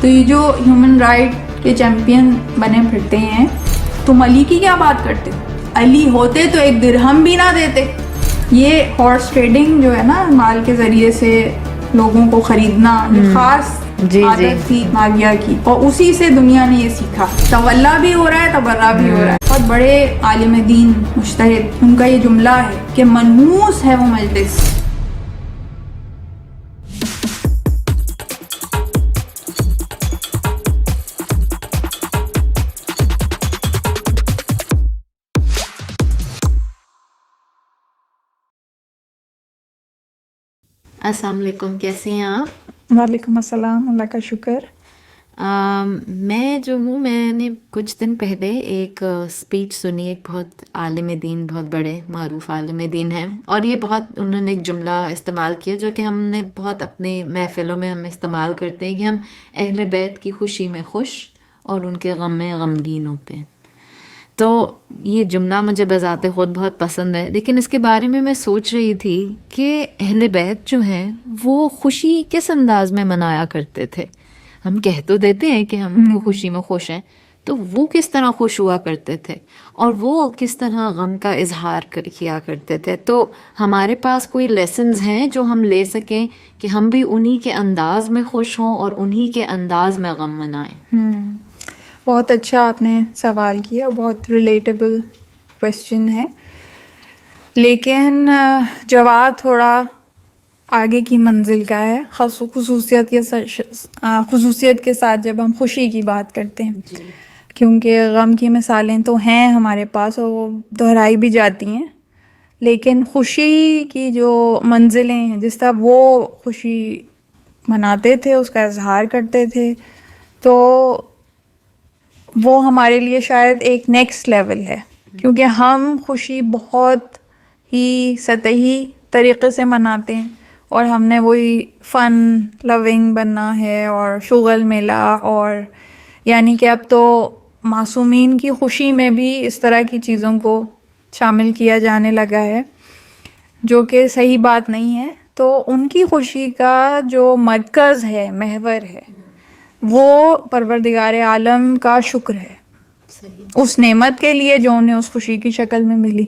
تو یہ جو ہیومن رائٹ کے چیمپئن بنے پھرتے ہیں، تم علی کی کیا بات کرتے ہو؟ علی ہوتے تو ایک درہم بھی نہ دیتے. یہ ہارس ٹریڈنگ جو ہے نا، مال کے ذریعے سے لوگوں کو خریدنا، یہ خاص عادت تھی ماگیا کی، اور اسی سے دنیا نے یہ سیکھا. تولا بھی ہو رہا ہے، تبرہ بھی ہو رہا ہے. بہت بڑے عالم دین مجتہد، ان کا یہ جملہ ہے کہ منحوس ہے وہ مجلس. السلام علیکم، کیسے ہیں آپ؟ وعلیکم السلام، اللہ کا شکر. میں جو ہوں، میں نے کچھ دن پہلے ایک اسپیچ سنی، ایک بہت عالم دین، بہت بڑے معروف عالم دین ہیں، اور یہ بہت انہوں نے ایک جملہ استعمال کیا جو کہ ہم نے بہت اپنی محفلوں میں ہم استعمال کرتے ہیں کہ ہم اہل بیت کی خوشی میں خوش اور ان کے غم میں غمگین ہوتے ہیں. تو یہ جملہ مجھے بذات خود بہت پسند ہے، لیکن اس کے بارے میں سوچ رہی تھی کہ اہل بیت جو ہیں وہ خوشی کس انداز میں منایا کرتے تھے. ہم کہہ تو دیتے ہیں کہ ہم خوشی میں خوش ہیں، تو وہ کس طرح خوش ہوا کرتے تھے اور وہ کس طرح غم کا اظہار کیا کرتے تھے. تو ہمارے پاس کوئی لیسنز ہیں جو ہم لے سکیں کہ ہم بھی انہی کے انداز میں خوش ہوں اور انہی کے انداز میں غم منائیں. بہت اچھا آپ نے سوال کیا، بہت ریلیٹیبل کویسچن ہے، لیکن جواب تھوڑا آگے کی منزل کا ہے، خصوصیت کے ساتھ جب ہم خوشی کی بات کرتے ہیں. کیونکہ غم کی مثالیں تو ہیں ہمارے پاس اور وہ دہرائی بھی جاتی ہیں، لیکن خوشی کی جو منزلیں ہیں، جس طرح وہ خوشی مناتے تھے، اس کا اظہار کرتے تھے، تو وہ ہمارے لیے شاید ایک نیکسٹ لیول ہے. کیونکہ ہم خوشی بہت ہی سطحی طریقے سے مناتے ہیں، اور ہم نے وہی فن لونگ بننا ہے اور شغل میلہ، اور یعنی کہ اب تو معصومین کی خوشی میں بھی اس طرح کی چیزوں کو شامل کیا جانے لگا ہے، جو کہ صحیح بات نہیں ہے. تو ان کی خوشی کا جو مرکز ہے، محور ہے، وہ پروردگار عالم کا شکر ہے اس نعمت کے لیے جو انہیں اس خوشی کی شکل میں ملی.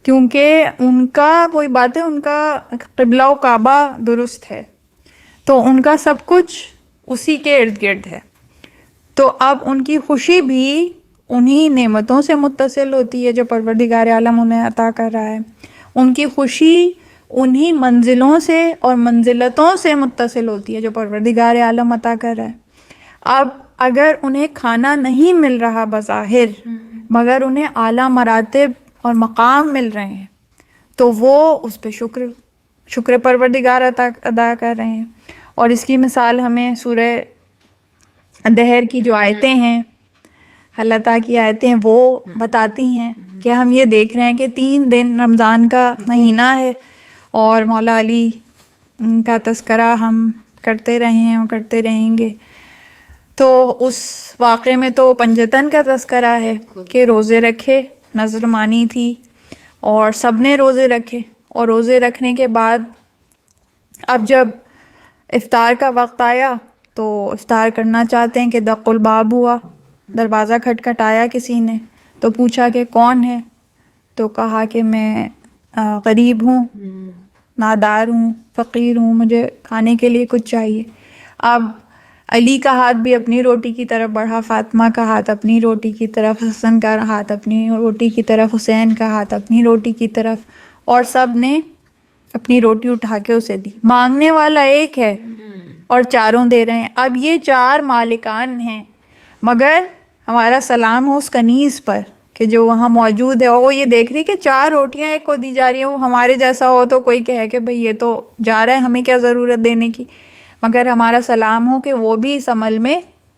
کیونکہ ان کا وہی بات ہے، ان کا قبلہ و کعبہ درست ہے، تو ان کا سب کچھ اسی کے ارد گرد ہے. تو اب ان کی خوشی بھی انہی نعمتوں سے متصل ہوتی ہے جو پروردگار عالم انہیں عطا کر رہا ہے. ان کی خوشی انہی منزلوں سے اور منزلتوں سے متصل ہوتی ہے جو پروردگار عالم عطا کر رہا ہے. اب اگر انہیں کھانا نہیں مل رہا بظاہر، مگر انہیں اعلیٰ مراتب اور مقام مل رہے ہیں، تو وہ اس پہ شکر پروردگار ادا کر رہے ہیں. اور اس کی مثال ہمیں سورہ دہر کی جو آیتیں ہیں، اللہ تعالیٰ کی آیتیں، وہ بتاتی ہیں کہ ہم یہ دیکھ رہے ہیں کہ 3 دن رمضان کا مہینہ ہے، اور مولا علی کا تذکرہ ہم کرتے رہے ہیں اور کرتے رہیں گے. تو اس واقعے میں تو پنجتن کا تذکرہ ہے کہ روزے رکھے، نذر مانی تھی، اور سب نے روزے رکھے. اور روزے رکھنے کے بعد اب جب افطار کا وقت آیا تو افطار کرنا چاہتے ہیں کہ دق الباب ہوا، دروازہ کھٹکھٹایا کسی نے، تو پوچھا کہ کون ہے، تو کہا کہ میں غریب ہوں، نادار ہوں، فقیر ہوں، مجھے کھانے کے لیے کچھ چاہیے. اب علی کا ہاتھ بھی اپنی روٹی کی طرف بڑھا، فاطمہ کا ہاتھ اپنی روٹی کی طرف، حسن کا ہاتھ اپنی روٹی کی طرف، حسین کا ہاتھ اپنی روٹی کی طرف، اور سب نے اپنی روٹی اٹھا کے اسے دی. مانگنے والا ایک ہے اور چاروں دے رہے ہیں. اب یہ 4 مالکان ہیں، مگر ہمارا سلام ہو اس کنیز پر کہ جو وہاں موجود ہے، اور وہ یہ دیکھ رہی کہ 4 روٹیاں ایک کو دی جا رہی ہیں. وہ ہمارے جیسا ہو تو کوئی کہے کہ بھئی یہ تو جا رہا ہے، ہمیں کیا ضرورت دینے کی، مگر ہمارا سلام ہو کہ وہ بھی اس عمل میں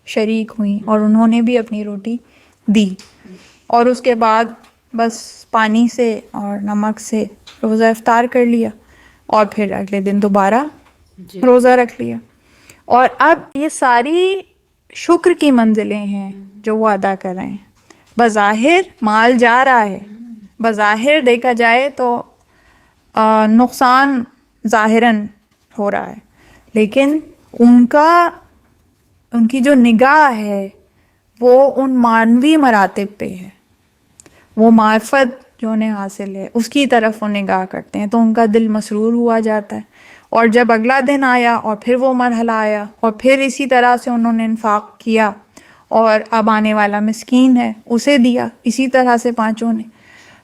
شریک ہوئیں اور انہوں نے بھی اپنی روٹی دی. اور اس کے بعد بس پانی سے اور نمک سے روزہ افطار کر لیا، اور پھر اگلے دن دوبارہ روزہ رکھ لیا. اور اب یہ ساری شکر کی منزلیں ہیں جو وہ ادا کر رہے ہیں. بظاہر مال جا رہا ہے، بظاہر دیکھا جائے تو نقصان ظاہراً ہو رہا ہے، لیکن ان کا ان کی جو نگاہ ہے وہ ان مانوی مراتب پہ ہے، وہ معرفت جو انہیں حاصل ہے اس کی طرف وہ نگاہ کرتے ہیں، تو ان کا دل مسرور ہوا جاتا ہے. اور جب اگلا دن آیا اور پھر وہ مرحلہ آیا اور پھر اسی طرح سے انہوں نے انفاق کیا، اور اب آنے والا مسکین ہے اسے دیا، اسی طرح سے پانچوں نے،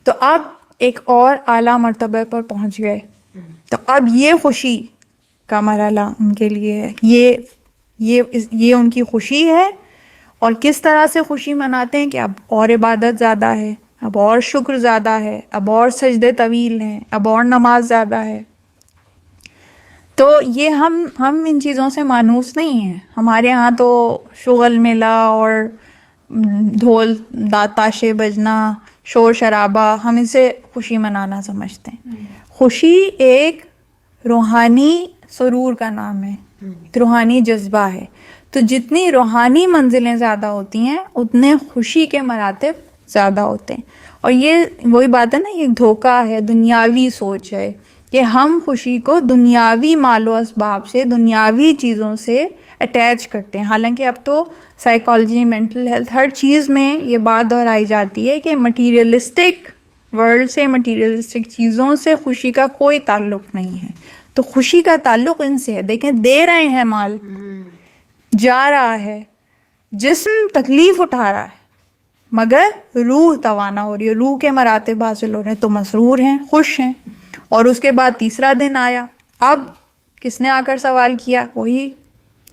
تو اب ایک اور اعلیٰ مرتبہ پر پہنچ گئے. تو اب یہ خوشی کا مرحلہ ان کے لیے ہے، یہ ان کی خوشی ہے. اور کس طرح سے خوشی مناتے ہیں کہ اب اور عبادت زیادہ ہے، اب اور شکر زیادہ ہے، اب اور سجدے طویل ہیں، اب اور نماز زیادہ ہے. تو یہ ہم ان چیزوں سے مانوس نہیں ہیں. ہمارے ہاں تو شغل میلہ اور ڈھول تاشے بجنا، شور شرابہ، ہم اسے خوشی منانا سمجھتے ہیں. خوشی ایک روحانی سرور کا نام ہے، روحانی جذبہ ہے. تو جتنی روحانی منزلیں زیادہ ہوتی ہیں اتنے خوشی کے مراتب زیادہ ہوتے ہیں. اور یہ وہی بات ہے نا، یہ دھوکہ ہے، دنیاوی سوچ ہے کہ ہم خوشی کو دنیاوی مال و اسباب سے، دنیاوی چیزوں سے اٹیچ کرتے ہیں. حالانکہ اب تو سائیکالوجی، مینٹل ہیلتھ، ہر چیز میں یہ بات دہرائی جاتی ہے کہ مٹیریلسٹک ورلڈ سے، مٹیریلسٹک چیزوں سے خوشی کا کوئی تعلق نہیں ہے. تو خوشی کا تعلق ان سے ہے. دیکھیں دے رہے ہیں مال، جا رہا ہے، جسم تکلیف اٹھا رہا ہے، مگر روح توانا ہو رہی ہے، روح کے مراتب حاصل ہو رہے ہیں، تو مسرور ہیں، خوش ہیں. اور اس کے بعد تیسرا دن آیا. اب کس نے آ کر سوال کیا؟ وہی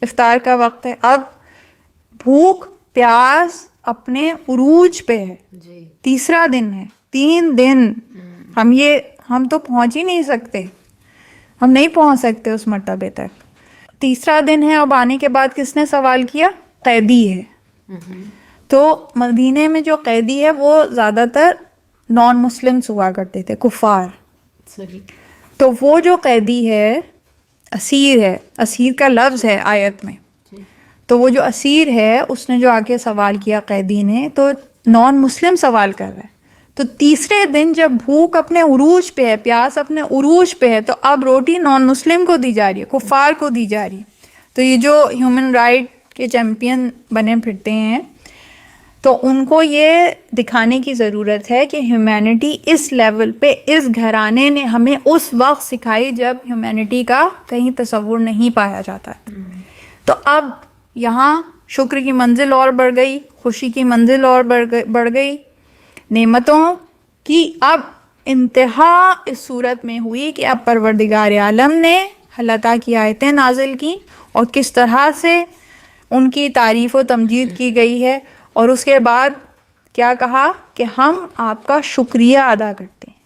افطار کا وقت ہے. اب بھوک پیاس اپنے عروج پہ ہے. تیسرا دن ہے، 3 دن ہم تو پہنچ ہی نہیں سکتے، ہم نہیں پہنچ سکتے اس مرتبے تک. تیسرا دن ہے. اب آنے کے بعد کس نے سوال کیا؟ قیدی ہے. تو مدینے میں جو قیدی ہے وہ زیادہ تر نان مسلمس ہوا کرتے تھے، کفار. تو وہ جو قیدی ہے اسیر ہے، اسیر کا لفظ ہے آیت میں. تو وہ جو اسیر ہے اس نے جو آ کے سوال کیا قیدی نے، تو نان مسلم سوال کر رہا ہے. تو تیسرے دن جب بھوک اپنے عروج پہ ہے، پیاس اپنے عروج پہ ہے، تو اب روٹی نان مسلم کو دی جا رہی ہے، کفار کو دی جا رہی ہے. تو یہ جو ہیومن رائٹ کے چیمپئن بنے پھرتے ہیں، تو ان کو یہ دکھانے کی ضرورت ہے کہ ہیومینٹی اس لیول پہ، اس گھرانے نے ہمیں اس وقت سکھائی جب ہیومینٹی کا کہیں تصور نہیں پایا جاتا. تو اب یہاں شکر کی منزل اور بڑھ گئی، خوشی کی منزل اور بڑھ گئی. نعمتوں کی اب انتہا اس صورت میں ہوئی کہ اب پروردگار عالم نے اللہ تعالیٰ کی آیتیں نازل کی، اور کس طرح سے ان کی تعریف و تمجید کی گئی ہے. اور اس کے بعد کیا کہا کہ ہم آپ کا شکریہ ادا کرتے ہیں.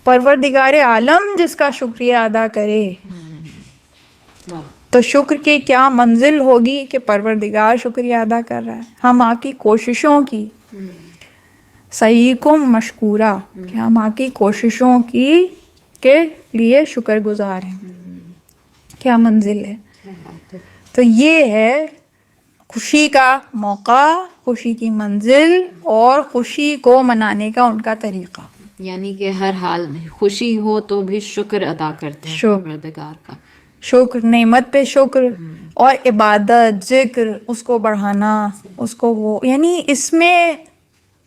پروردگار عالم جس کا شکریہ ادا کرے تو شکر کی کیا منزل ہوگی کہ پروردگار شکریہ ادا کر رہا ہے. ہم آپ کی کوششوں کی، سعیکم مشکورہ، کہ ہم آپ کی کوششوں کی کے لیے شکر گزار ہیں. کیا منزل ہے. تو یہ ہے خوشی کا موقع، خوشی کی منزل، اور خوشی کو منانے کا ان کا طریقہ. یعنی کہ ہر حال میں خوشی ہو تو بھی شکر ادا کرتے ہیں پروردگار کا. شکر، نعمت پہ شکر، اور عبادت، ذکر، اس کو بڑھانا، اس کو وہ، یعنی اس میں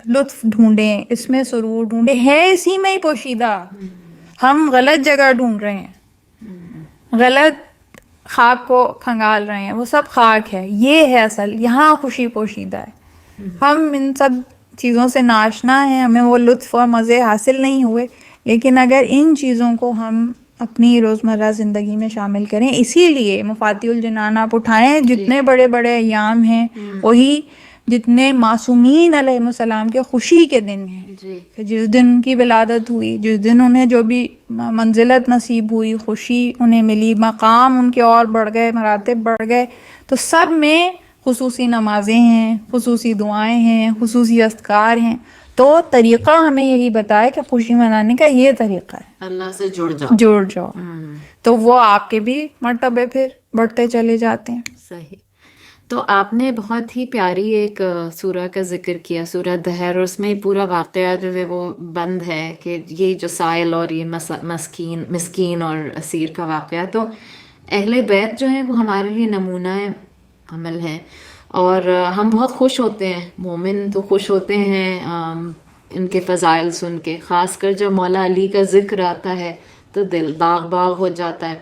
لطف ڈھونڈیں، اس میں سرور ڈھونڈیں، ہے اسی میں ہی پوشیدہ. ہم غلط جگہ ڈھونڈ رہے ہیں، غلط خاک کو کھنگال رہے ہیں، وہ سب خاک ہے. یہ ہے اصل، یہاں خوشی پوشیدہ ہے. ہم ان سب چیزوں سے ناشنا ہیں، ہمیں وہ لطف اور مزے حاصل نہیں ہوئے. لیکن اگر ان چیزوں کو ہم اپنی روزمرہ زندگی میں شامل کریں، اسی لیے مفاتیح الجنان آپ اٹھائیں، جتنے بڑے بڑے ایام ہیں وہی جتنے معصومین علیہ السلام کے خوشی کے دن ہیں. کہ جس دن ان کی ولادت ہوئی، جس دن انہیں جو بھی منزلت نصیب ہوئی، خوشی انہیں ملی، مقام ان کے اور بڑھ گئے، مراتب بڑھ گئے. تو سب میں خصوصی نمازیں ہیں، خصوصی دعائیں ہیں، خصوصی اذکار ہیں. تو طریقہ ہمیں یہی بتایا کہ خوشی منانے کا یہ طریقہ ہے، اللہ سے جڑ جاؤ. تو وہ آپ کے بھی مرتبے پھر بڑھتے چلے جاتے ہیں. صحیح. تو آپ نے بہت ہی پیاری ایک سورہ کا ذکر کیا، سورہ دہر، اور اس میں پورا واقعہ جو ہے وہ بند ہے کہ یہ جو سائل اور یہ مسکین اور اسیر کا واقعہ. تو اہل بیت جو ہیں وہ ہمارے لیے نمونہ ہے عمل ہے. اور ہم بہت خوش ہوتے ہیں, مومن تو خوش ہوتے ہیں ان کے فضائل سن کے, خاص کر جب مولا علی کا ذکر آتا ہے تو دل باغ باغ ہو جاتا ہے.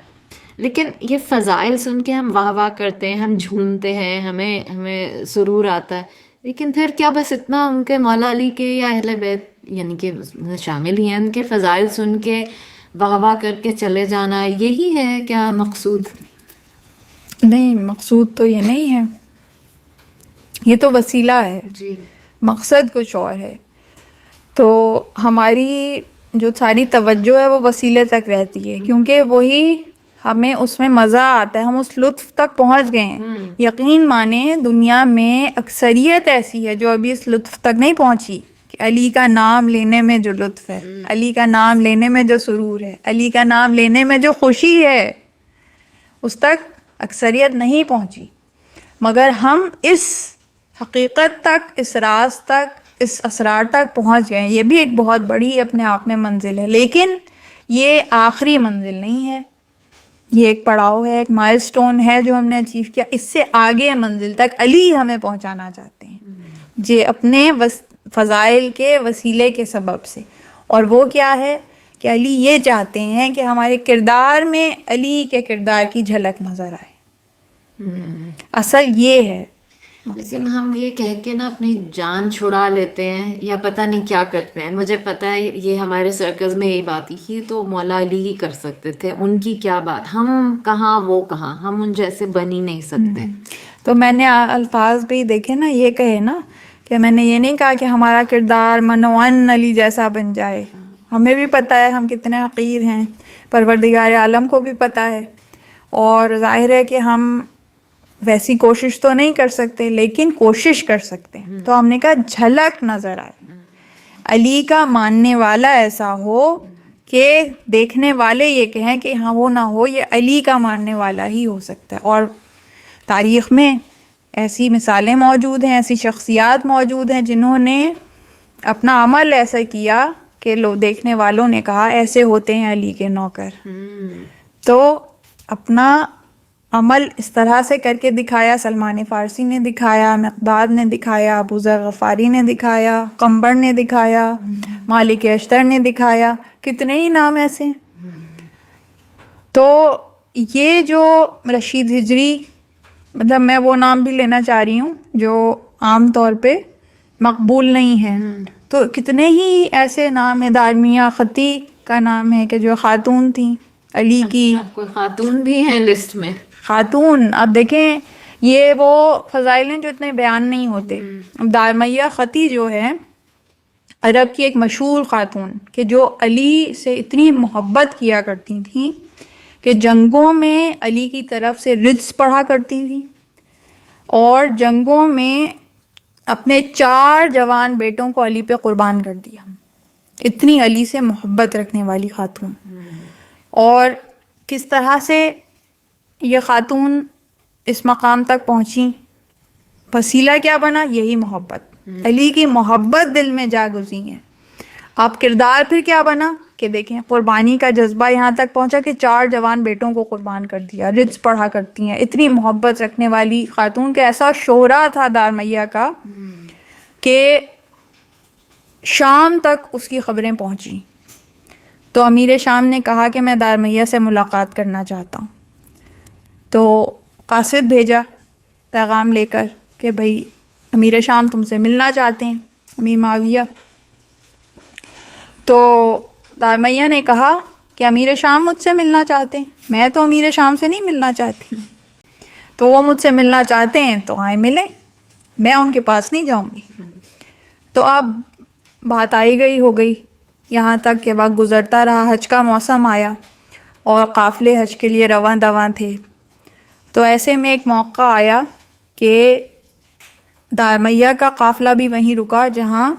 لیکن یہ فضائل سن کے ہم واہ واہ کرتے ہیں, ہم جھومتے ہیں, ہمیں سرور آتا ہے, لیکن پھر کیا بس اتنا ان کے مولا علی کے یا اہل بیت یعنی کہ شامل ہی ہیں ان کے فضائل سن کے واہ واہ کر کے چلے جانا, یہی ہے کیا مقصود؟ نہیں, مقصود تو یہ نہیں ہے, یہ تو وسیلہ ہے, جی, مقصد کچھ اور ہے. تو ہماری جو ساری توجہ ہے وہ وسیلے تک رہتی ہے, کیونکہ وہی ہمیں اس میں مزہ آتا ہے, ہم اس لطف تک پہنچ گئے ہیں. یقین مانیں دنیا میں اکثریت ایسی ہے جو ابھی اس لطف تک نہیں پہنچی کہ علی کا نام لینے میں جو لطف ہے, علی کا نام لینے میں جو سرور ہے, علی کا نام لینے میں جو خوشی ہے, اس تک اکثریت نہیں پہنچی. مگر ہم اس حقیقت تک, اس راز تک, اس اسرار تک پہنچ گئے. یہ بھی ایک بہت بڑی اپنے آپ میں منزل ہے, لیکن یہ آخری منزل نہیں ہے, یہ ایک پڑاؤ ہے, ایک مائل سٹون ہے جو ہم نے اچیو کیا. اس سے آگے منزل تک علی ہمیں پہنچانا چاہتے ہیں, جی, اپنے فضائل کے وسیلے کے سبب سے. اور وہ کیا ہے کہ علی یہ چاہتے ہیں کہ ہمارے کردار میں علی کے کردار کی جھلک نظر آئے. اصل یہ ہے. لیکن ہم یہ کہہ کے نا اپنی جان چھڑا لیتے ہیں یا پتہ نہیں کیا کرتے ہیں. مجھے پتہ ہے یہ ہمارے سرکز میں یہی بات ہی تو مولا علی ہی کر سکتے تھے, ان کی کیا بات, ہم کہاں وہ کہاں, ہم ان جیسے بن ہی نہیں سکتے. تو میں نے الفاظ بھی دیکھے نا, یہ کہے نا کہ میں نے یہ نہیں کہا کہ ہمارا کردار منوان علی جیسا بن جائے. ہمیں بھی پتہ ہے ہم کتنے حقیر ہیں, پروردگار عالم کو بھی پتہ ہے, اور ظاہر ہے کہ ہم ویسی کوشش تو نہیں کر سکتے, لیکن کوشش کر سکتے ہیں. تو ہم نے کہا جھلک نظر آئے, علی کا ماننے والا ایسا ہو کہ دیکھنے والے یہ کہیں کہ ہاں وہ نہ ہو, یہ علی کا ماننے والا ہی ہو سکتا ہے. اور تاریخ میں ایسی مثالیں موجود ہیں, ایسی شخصیات موجود ہیں جنہوں نے اپنا عمل ایسا کیا کہ لوگ دیکھنے والوں نے کہا ایسے ہوتے ہیں علی کے نوکر. تو اپنا عمل اس طرح سے کر کے دکھایا. سلمان فارسی نے دکھایا, مقداد نے دکھایا, ابو ذر غفاری نے دکھایا, قمبر نے دکھایا, مالک اشتر نے دکھایا, کتنے ہی نام ایسے ہیں. تو یہ جو رشید ہجری, مطلب میں وہ نام بھی لینا چاہ رہی ہوں جو عام طور پہ مقبول نہیں ہیں, تو کتنے ہی ایسے نام ہیں. دارمیہ خطی کا نام ہے کہ جو خاتون تھیں علی کی. کوئی خاتون بھی ہیں لسٹ میں؟ خاتون, اب دیکھیں یہ وہ فضائل ہیں جو اتنے بیان نہیں ہوتے. دارمیہ خطی جو ہے عرب کی ایک مشہور خاتون کہ جو علی سے اتنی محبت کیا کرتی تھیں کہ جنگوں میں علی کی طرف سے رجز پڑھا کرتی تھیں, اور جنگوں میں اپنے 4 جوان بیٹوں کو علی پہ قربان کر دیا. اتنی علی سے محبت رکھنے والی خاتون. اور کس طرح سے یہ خاتون اس مقام تک پہنچی, وسیلہ کیا بنا, یہی محبت, علی کی محبت دل میں جا گزری ہے. آپ کردار پھر کیا بنا کہ دیکھیں قربانی کا جذبہ یہاں تک پہنچا کہ 4 جوان بیٹوں کو قربان کر دیا. رجز پڑھا کرتی ہیں, اتنی محبت رکھنے والی خاتون کے ایسا شہرا تھا دارمیہ کا کہ شام تک اس کی خبریں پہنچی. تو امیر شام نے کہا کہ میں دارمیہ سے ملاقات کرنا چاہتا ہوں. تو قاصد بھیجا پیغام لے کر کہ بھئی امیر شام تم سے ملنا چاہتے ہیں, امیر معاویہ. تو دارمیہ نے کہا کہ امیر شام مجھ سے ملنا چاہتے ہیں, میں تو امیر شام سے نہیں ملنا چاہتی. تو وہ مجھ سے ملنا چاہتے ہیں تو آئے ملیں, میں ان کے پاس نہیں جاؤں گی. تو اب بات آئی گئی ہو گئی, یہاں تک کہ وقت گزرتا رہا, حج کا موسم آیا اور قافلے حج کے لیے رواں دواں تھے. تو ایسے میں ایک موقع آیا کہ دارمیہ کا قافلہ بھی وہیں رکا جہاں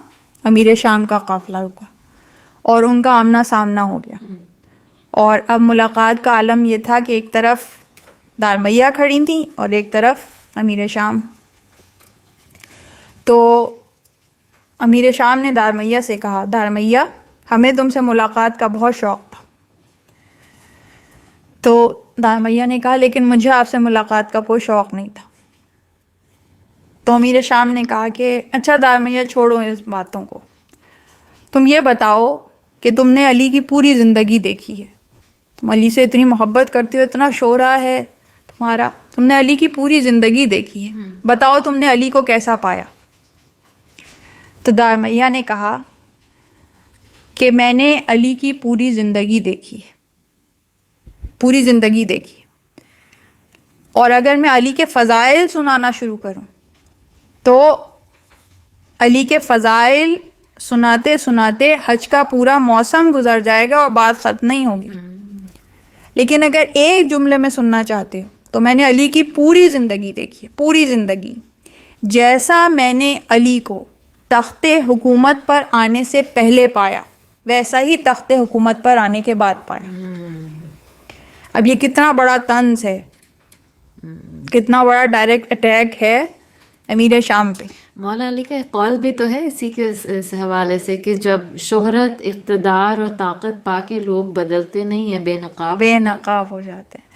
امیر شام کا قافلہ رکا, اور ان کا آمنا سامنا ہو گیا. اور اب ملاقات کا عالم یہ تھا کہ ایک طرف دارمیہ کھڑی تھیں اور ایک طرف امیر شام. تو امیر شام نے دارمیہ سے کہا, دارمیہ ہمیں تم سے ملاقات کا بہت شوق تھا. تو دارمیہ نے کہا لیکن مجھے آپ سے ملاقات کا کوئی شوق نہیں تھا. تو امیر شام نے کہا کہ اچھا دارمیہ چھوڑو اس باتوں کو، تم یہ بتاؤ کہ تم نے علی کی پوری زندگی دیکھی ہے، تم علی سے اتنی محبت کرتے ہو، اتنا شعرا ہے تمہارا، تم نے علی کی پوری زندگی دیکھی ہے، بتاؤ تم نے علی کو کیسا پایا؟ تو دارمیہ نے کہا کہ میں نے علی کی پوری زندگی دیکھی ہے، پوری زندگی دیکھی، اور اگر میں علی کے فضائل سنانا شروع کروں تو علی کے فضائل سناتے سناتے حج کا پورا موسم گزر جائے گا اور بات ختم نہیں ہوگی، لیکن اگر ایک جملے میں سننا چاہتے ہو تو میں نے علی کی پوری زندگی دیکھی ہے، پوری زندگی، جیسا میں نے علی کو تخت حکومت پر آنے سے پہلے پایا ویسا ہی تخت حکومت پر آنے کے بعد پایا۔ اب یہ کتنا بڑا طنز ہے، کتنا بڑا ڈائریکٹ اٹیک ہے امیر شام پہ۔ مولا علی کا ایک قول بھی تو ہے اسی کے اس حوالے سے کہ جب شہرت، اقتدار اور طاقت پا کے لوگ بدلتے نہیں ہیں، بے نقاب ہو جاتے ہیں۔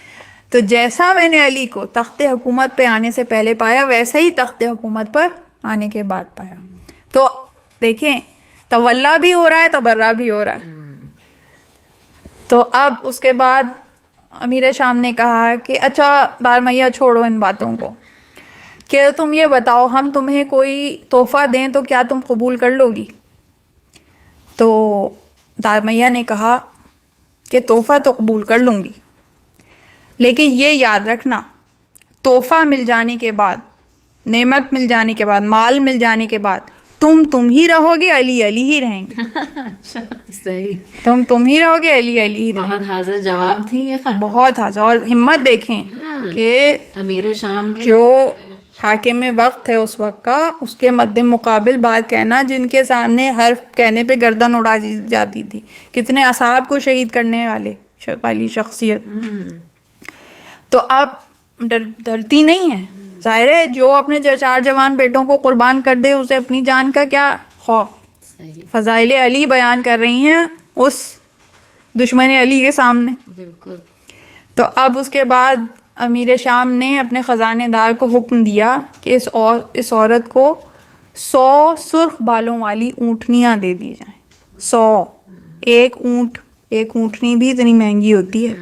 تو جیسا میں نے علی کو تخت حکومت پہ آنے سے پہلے پایا ویسا ہی تخت حکومت پر آنے کے بعد پایا۔ تو دیکھیں تولا بھی ہو رہا ہے، تبرہ بھی ہو رہا ہے۔ تو اب اس کے بعد امیر شام نے کہا کہ اچھا دارمیہ چھوڑو ان باتوں کو، کہ تم یہ بتاؤ ہم تمہیں کوئی تحفہ دیں تو کیا تم قبول کر لو گی؟ تو دارمیہ نے کہا کہ تحفہ تو قبول کر لوں گی، لیکن یہ یاد رکھنا تحفہ مل جانے کے بعد، نعمت مل جانے کے بعد، مال مل جانے کے بعد تم ہی رہو گے، علی علی ہی رہیں گے۔ صحیح، تم ہی رہو گے، علی علی ہی رہیں گے۔ بہت حاضر جواب تھی یہ، بہت حاضر، اور ہمت دیکھیں کہ امیر شام جو حاکم وقت ہے اس وقت کا، اس کے مد مقابل بات کہنا، جن کے سامنے حرف کہنے پہ گردن اڑا دی جاتی تھی، کتنے اصحاب کو شہید کرنے والی شخصیت، تو اب ڈرتی نہیں ہے۔ ظاہر ہے جو اپنے 4 جوان بیٹوں کو قربان کر دے اسے اپنی جان کا کیا خوف۔ فضائل علی بیان کر رہی ہیں اس دشمن علی کے سامنے۔ بالکل۔ تو اب اس کے بعد امیر شام نے اپنے خزانے دار کو حکم دیا کہ اس عورت کو 100 سرخ بالوں والی اونٹنیاں دے دی جائیں۔ 100، ایک اونٹنی بھی اتنی مہنگی ہوتی ہے،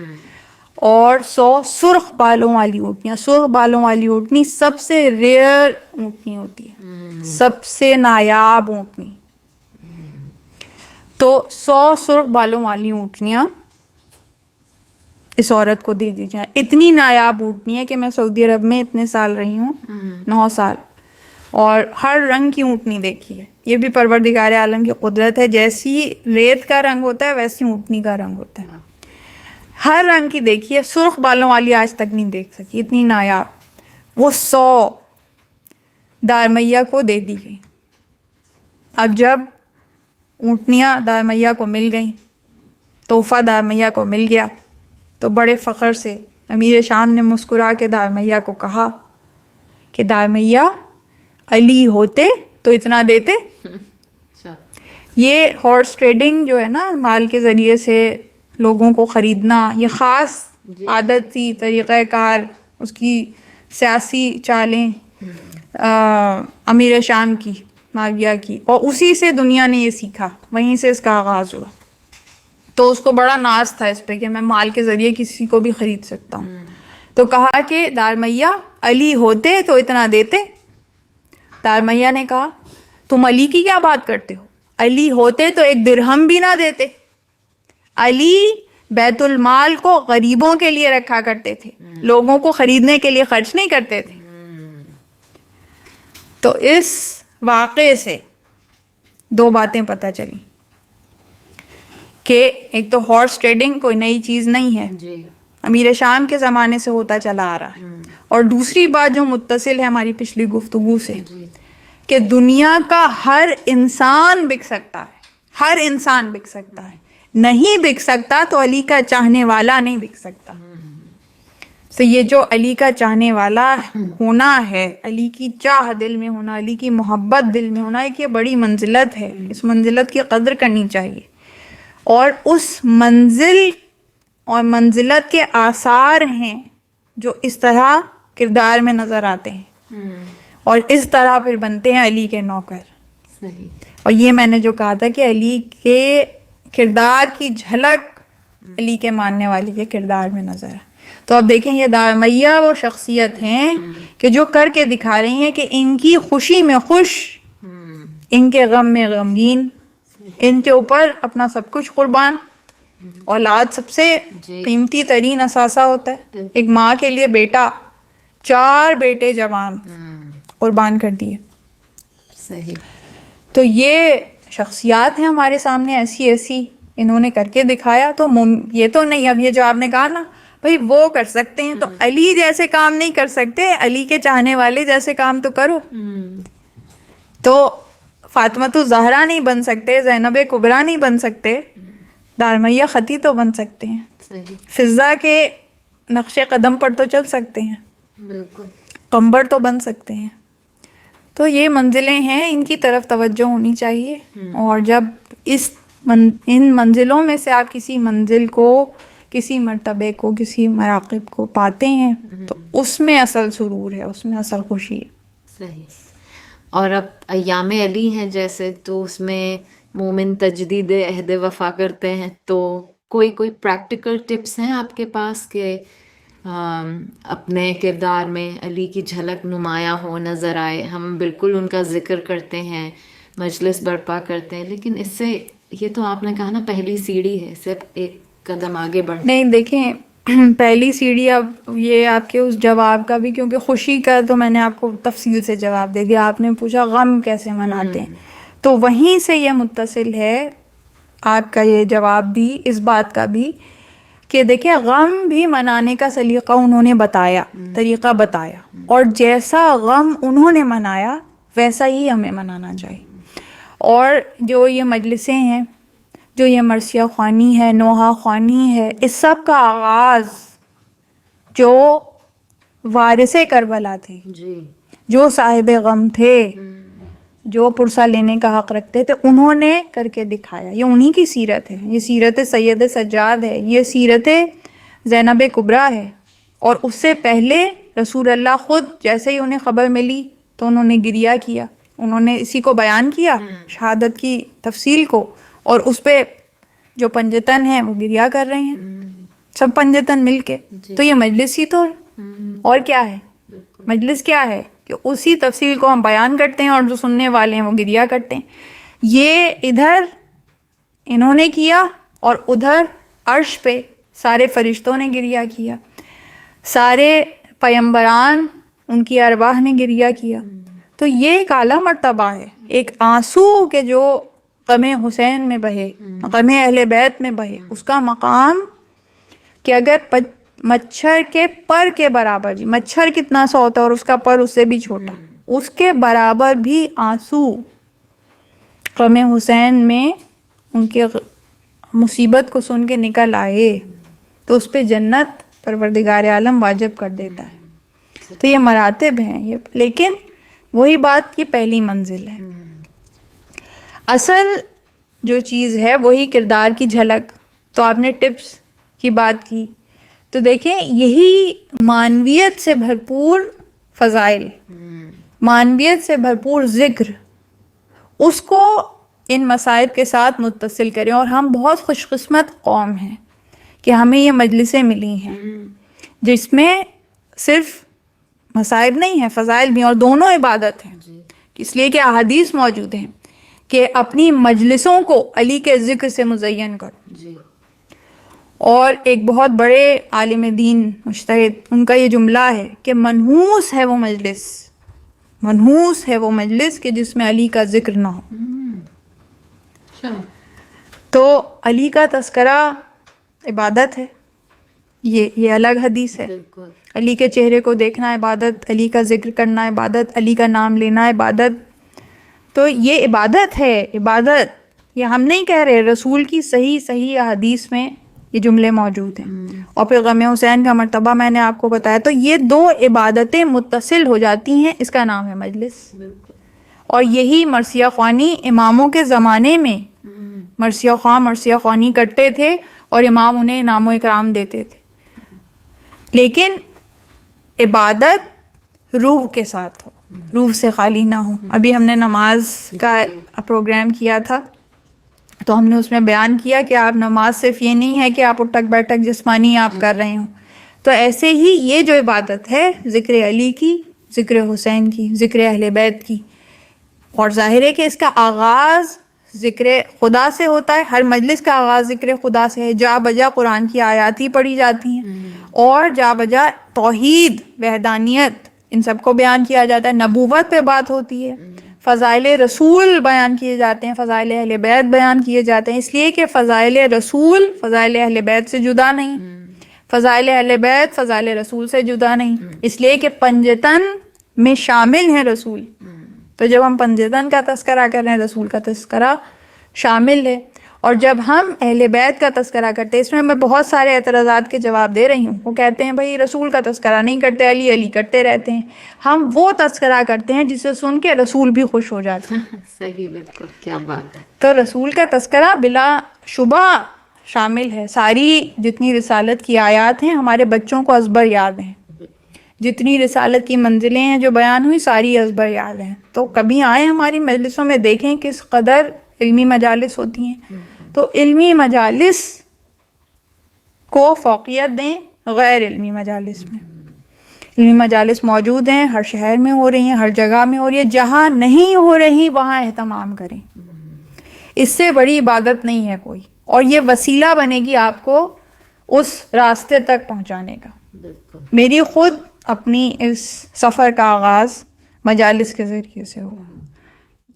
اور 100 سرخ بالوں والی اونٹنیاں۔ سرخ بالوں والی اونٹنی سب سے ریئر اونٹنی ہوتی ہے، سب سے نایاب اونٹنی۔ تو 100 سرخ بالوں والی اونٹنیاں اس عورت کو دے دی جائیں۔ اتنی نایاب اونٹنی ہے کہ میں سعودی عرب میں اتنے سال رہی ہوں، 9 سال، اور ہر رنگ کی اونٹنی دیکھی ہے۔ یہ بھی پروردگار عالم کی قدرت ہے، جیسی ریت کا رنگ ہوتا ہے ویسی اونٹنی کا رنگ ہوتا ہے، ہر رنگ کی دیکھی ہے۔ سرخ بالوں والی آج تک نہیں دیکھ سکی، اتنی نایاب۔ وہ 100 دارمیہ کو دے دی گئی۔ اب جب اونٹنیاں دارمیہ کو مل گئیں، تحفہ دارمیہ کو مل گیا، تو بڑے فخر سے امیر شام نے مسکرا کے دارمیہ کو کہا کہ دارمیہ علی ہوتے تو اتنا دیتے۔ یہ ہارس ٹریڈنگ جو ہے نا، مال کے ذریعے سے لوگوں کو خریدنا، یہ خاص عادت تھی، طریقہ کار، اس کی سیاسی چالیں امیر شام کی، معاویہ کی، اور اسی سے دنیا نے یہ سیکھا، وہیں سے اس کا آغاز ہوا۔ تو اس کو بڑا ناز تھا اس پہ کہ میں مال کے ذریعے کسی کو بھی خرید سکتا ہوں۔ تو کہا کہ دارمیہ علی ہوتے تو اتنا دیتے۔ دارمیہ نے کہا تم علی کی کیا بات کرتے ہو؟ علی ہوتے تو 1 درہم بھی نہ دیتے۔ علی بیت المال کو غریبوں کے لیے رکھا کرتے تھے، لوگوں کو خریدنے کے لیے خرچ نہیں کرتے تھے۔ تو اس واقعے سے 2 باتیں پتہ چلی کہ ایک تو ہارس ٹریڈنگ کوئی نئی چیز نہیں ہے، امیر شام کے زمانے سے ہوتا چلا آ رہا ہے، اور دوسری بات جو متصل ہے ہماری پچھلی گفتگو سے، کہ دنیا کا ہر انسان بک سکتا ہے، ہر انسان بک سکتا ہے، نہیں بک سکتا تو علی کا چاہنے والا نہیں بک سکتا۔ تو یہ جو علی کا چاہنے والا ہونا ہے، علی کی چاہ دل میں ہونا، علی کی محبت دل میں ہونا، ایک یہ بڑی منزلت ہے، اس منزلت کی قدر کرنی چاہیے، اور اس منزل اور منزلت کے آثار ہیں جو اس طرح کردار میں نظر آتے ہیں۔ اور اس طرح پھر بنتے ہیں علی کے نوکر. صحیح. اور یہ میں نے جو کہا تھا کہ علی کے کردار کی جھلک علی کے ماننے والے کے کردار میں نظر ہے. تو اب دیکھیں یہ دارمیہ وہ شخصیت ہیں کہ جو کر کے دکھا رہی ہیں کہ ان کی خوشی میں خوش، ان کے غم میں غمگین، ان کے اوپر اپنا سب کچھ قربان. اولاد سب سے قیمتی ترین اثاثہ ہوتا ہے. ایک ماں کے لیے بیٹا، 4 بیٹے جوان قربان کر دیے. صحیح. تو یہ شخصیات ہیں ہمارے سامنے ایسی ایسی، انہوں نے کر کے دکھایا. تو یہ تو نہیں، اب یہ جو آپ نے کہا نا بھائی وہ کر سکتے ہیں تو علی جیسے کام نہیں کر سکتے، علی کے چاہنے والے جیسے کام تو کرو. تو فاطمۃ الزہرا نہیں بن سکتے، زینب کبریٰ نہیں بن سکتے، دارمیہ خطی تو بن سکتے ہیں. صحیح. فضا کے نقش قدم پر تو چل سکتے ہیں، بالکل. قمبر تو بن سکتے ہیں. تو یہ منزلیں ہیں، ان کی طرف توجہ ہونی چاہیے. اور جب ان منزلوں میں سے آپ کسی منزل کو، کسی مرتبے کو، کسی مراقب کو پاتے ہیں تو اس میں اصل سرور ہے، اس میں اصل خوشی ہے. صحیح. اور اب ایام علی ہیں جیسے، تو اس میں مومن تجدید عہد وفا کرتے ہیں، تو کوئی پریکٹیکل ٹپس ہیں آپ کے پاس کہ اپنے کردار میں علی کی جھلک نمایاں ہو، نظر آئے؟ ہم بالکل ان کا ذکر کرتے ہیں، مجلس برپا کرتے ہیں، لیکن اس سے، یہ تو آپ نے کہا نا پہلی سیڑھی ہے، صرف ایک قدم آگے بڑھ. نہیں دیکھیں، پہلی سیڑھی اب یہ آپ کے اس جواب کا بھی، کیونکہ خوشی کا تو میں نے آپ کو تفصیل سے جواب دے دیا. آپ نے پوچھا غم کیسے مناتے ہیں، تو وہیں سے یہ متصل ہے آپ کا یہ جواب بھی اس بات کا بھی کہ دیکھیں غم بھی منانے کا سلیقہ انہوں نے بتایا، طریقہ بتایا، اور جیسا غم انہوں نے منایا ویسا ہی ہمیں منانا چاہیے. اور جو یہ مجلسیں ہیں، جو یہ مرثیہ خوانی ہے، نوحہ خوانی ہے، اس سب کا آغاز جو وارث کربلا تھے، جی. جو صاحب غم تھے، جو پرسہ لینے کا حق رکھتے تھے، انہوں نے کر کے دکھایا. یہ انہی کی سیرت ہے، یہ سیرت سید سجاد ہے، یہ سیرت زینب کبریٰ ہے. اور اس سے پہلے رسول اللہ خود جیسے ہی انہیں خبر ملی تو انہوں نے گریہ کیا، انہوں نے اسی کو بیان کیا، شہادت کی تفصیل کو، اور اس پہ جو پنجتن ہیں وہ گریہ کر رہے ہیں، سب پنجتن مل کے. تو یہ مجلس ہی تو ہے، اور کیا ہے؟ مجلس کیا ہے کہ اسی تفصیل کو ہم بیان کرتے ہیں اور جو سننے والے ہیں وہ گریہ کرتے ہیں. یہ ادھر انہوں نے کیا اور ادھر عرش پہ سارے فرشتوں نے گریہ کیا، سارے پیمبران ان کی ارواح نے گریہ کیا. تو یہ ایک اعلیٰ مرتبہ ہے، ایک آنسو کے جو غم حسین میں بہے، غم اہل بیت میں بہے، اس کا مقام کہ اگر مچھر کے پر کے برابر، جی مچھر کتنا سا ہوتا ہے اور اس کا پر اس سے بھی چھوٹا، اس کے برابر بھی آنسو غم حسین میں ان کے مصیبت کو سن کے نکل آئے تو اس پہ جنت پروردگار عالم واجب کر دیتا ہے. تو یہ مراتب ہیں یہ، لیکن وہی بات کی پہلی منزل ہے. اصل جو چیز ہے وہی کردار کی جھلک. تو آپ نے ٹپس کی بات کی، تو دیکھیں یہی معنویت سے بھرپور فضائل، معنویت سے بھرپور ذکر، اس کو ان مصائب کے ساتھ متصل کریں. اور ہم بہت خوش قسمت قوم ہیں کہ ہمیں یہ مجلسیں ملی ہیں جس میں صرف مصائب نہیں ہیں، فضائل بھی ہیں، اور دونوں عبادت ہیں. اس لیے کہ احادیث موجود ہیں کہ اپنی مجلسوں کو علی کے ذکر سے مزین کرو. اور ایک بہت بڑے عالم دین مجتہد، ان کا یہ جملہ ہے کہ منحوس ہے وہ مجلس، منحوس ہے وہ مجلس کہ جس میں علی کا ذکر نہ ہو. تو علی کا تذکرہ عبادت ہے، یہ الگ حدیث ہے. علی کے چہرے کو دیکھنا عبادت، علی کا ذکر کرنا عبادت، علی کا نام لینا عبادت. تو یہ عبادت ہے، عبادت. یہ ہم نہیں کہہ رہے، رسول کی صحیح احادیث میں یہ جملے موجود ہیں. اور پھر غم حسین کا مرتبہ میں نے آپ کو بتایا. تو یہ دو عبادتیں متصل ہو جاتی ہیں، اس کا نام ہے مجلس. اور یہی مرثیہ خوانی اماموں کے زمانے میں مرثیہ خواں مرثیہ خوانی کرتے تھے اور امام انہیں انعام و اکرام دیتے تھے. لیکن عبادت روح کے ساتھ ہو، روح سے خالی نہ ہوں. ابھی ہم نے نماز کا پروگرام کیا تھا تو ہم نے اس میں بیان کیا کہ آپ نماز صرف یہ نہیں ہے کہ آپ اٹھک بیٹھک جسمانی آپ کر رہے ہوں. تو ایسے ہی یہ جو عبادت ہے ذکر علی کی، ذکر حسین کی، ذکر اہل بیت کی، اور ظاہر ہے کہ اس کا آغاز ذکر خدا سے ہوتا ہے. ہر مجلس کا آغاز ذکر خدا سے ہے. جا بجا قرآن کی آیات ہی پڑھی جاتی ہیں اور جا بجا توحید، وحدانیت، ان سب کو بیان کیا جاتا ہے. نبوت پہ بات ہوتی ہے، فضائل رسول بیان کیے جاتے ہیں، فضائل اہل بیت بیان کیے جاتے ہیں. اس لیے کہ فضائل رسول فضائل اہل بیت سے جدا نہیں، فضائل اہل بیت فضائل رسول سے جدا نہیں. اس لیے کہ پنجتن میں شامل ہیں رسول. تو جب ہم پنجتن کا تذکرہ کر رہے ہیں، رسول کا تذکرہ شامل ہے. اور جب ہم اہل بیت کا تذکرہ کرتے ہیں، اس میں بہت سارے اعتراضات کے جواب دے رہی ہوں. وہ کہتے ہیں بھائی رسول کا تذکرہ نہیں کرتے، علی علی کرتے رہتے ہیں. ہم وہ تذکرہ کرتے ہیں جسے سن کے رسول بھی خوش ہو جاتے ہیں. صحیح، بالکل، کیا بات ہے. تو رسول کا تذکرہ بلا شبہ شامل ہے. ساری جتنی رسالت کی آیات ہیں ہمارے بچوں کو ازبر یاد ہیں. جتنی رسالت کی منزلیں ہیں جو بیان ہوئی ساری ازبر یاد ہیں. تو کبھی آئیں ہماری مجلسوں میں، دیکھیں کس قدر علمی مجالس ہوتی ہیں. تو علمی مجالس کو فوقیت دیں غیر علمی مجالس میں. علمی مجالس موجود ہیں، ہر شہر میں ہو رہی ہیں، ہر جگہ میں ہو رہی ہے. جہاں نہیں ہو رہی وہاں اہتمام کریں. اس سے بڑی عبادت نہیں ہے کوئی، اور یہ وسیلہ بنے گی آپ کو اس راستے تک پہنچانے کا. بالکل. میری خود اپنی اس سفر کا آغاز مجالس کے ذریعے سے ہوا.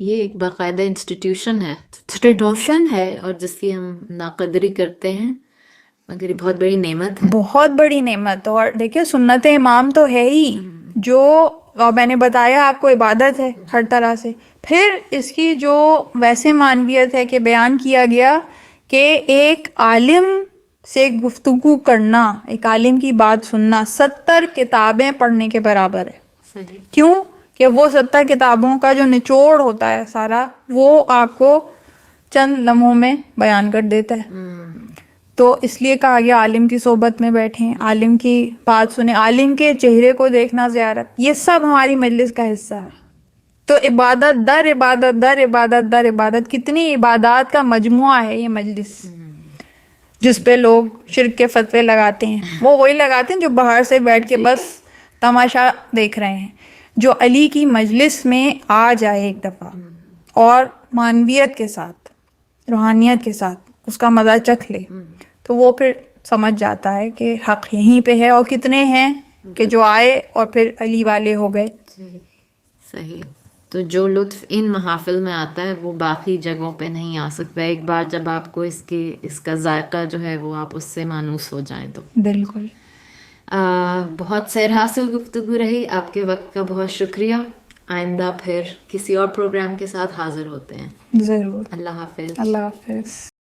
یہ ایک باقاعدہ انسٹیٹیوشن ہے، ٹریڈیشن ہے، اور جس کی ہم ناقدری کرتے ہیں، مگر یہ بہت بڑی نعمت ہے. بہت بڑی نعمت. اور دیکھیں سنت امام تو ہے ہی، جو اور میں نے بتایا آپ کو عبادت ہے ہر طرح سے. پھر اس کی جو ویسے معنویت ہے کہ بیان کیا گیا کہ ایک عالم سے گفتگو کرنا، ایک عالم کی بات سننا 70 کتابیں پڑھنے کے برابر ہے. صحیح. کیوں کہ وہ 70 کتابوں کا جو نچوڑ ہوتا ہے سارا، وہ آپ کو چند لمحوں میں بیان کر دیتا ہے. تو اس لیے کہا گیا عالم کی صحبت میں بیٹھیں، عالم کی بات سنیں، عالم کے چہرے کو دیکھنا، زیارت، یہ سب ہماری مجلس کا حصہ ہے. تو عبادت در عبادت در عبادت در عبادت، کتنی عبادات کا مجموعہ ہے یہ مجلس. جس پہ لوگ شرک کے فتوے لگاتے ہیں، وہ وہی لگاتے ہیں جو باہر سے بیٹھ کے بس تماشا دیکھ رہے ہیں. جو علی کی مجلس میں آ جائے ایک دفعہ اور معنویت کے ساتھ، روحانیت کے ساتھ اس کا مزہ چکھ لے، تو وہ پھر سمجھ جاتا ہے کہ حق یہیں پہ ہے. اور کتنے ہیں کہ جو آئے اور پھر علی والے ہو گئے. صحیح. تو جو لطف ان محافل میں آتا ہے وہ باقی جگہوں پہ نہیں آ سکتا. ایک بار جب آپ کو اس کا ذائقہ جو ہے وہ آپ اس سے مانوس ہو جائیں تو. بالکل. بہت سیر حاصل گفتگو رہی. آپ کے وقت کا بہت شکریہ. آئندہ پھر کسی اور پروگرام کے ساتھ حاضر ہوتے ہیں. ضرور. اللہ حافظ. اللہ حافظ.